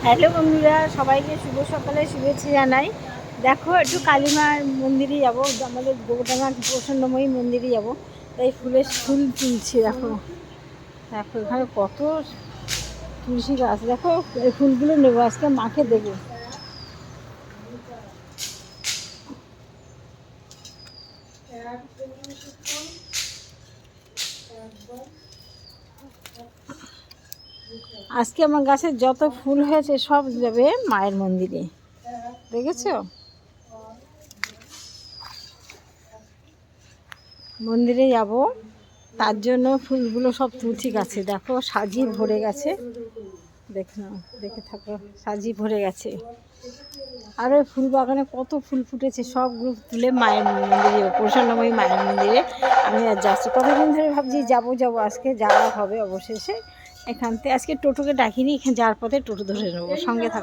Hello বন্ধুরা, সবাইকে শুভ সকালে শুভেচ্ছা জানাই। দেখো, একটু কালীমার মন্দিরে যাব, আমাদের গোবরডাঙ্গার প্রসন্নময়ী মন্দিরে যাব, তাই ফুল তুলছি। দেখো দেখো এখানে কত তুলসী গাছ, দেখো এই ফুলগুলো নেবো, আজকে মাকে দেবো। আজকে আমার গাছে যত ফুল হয়েছে সব যাবে মায়ের মন্দিরে, দেখেছো? মন্দিরে যাব, তার জন্য ফুলগুলো সব তুলসী গাছে দেখো সাজিয়ে ভরে গেছে। দেখে থাকো, সাজিয়ে ভরে গেছে। আর ওই ফুল বাগানে কত ফুল ফুটেছে, সবগুলো তুলে মায়ের মন্দিরে, প্রসন্নময়ী মায়ের মন্দিরে আমি আর যাচ্ছি। কতদিন ধরে ভাবছি যাবো, আজকে যাওয়া হবে অবশেষে। এখান থেকে আজকে টোটোকে ডাকিনি, এখানে যাওয়ার পথে টোটো ধরে নেবো, সঙ্গে থাকো।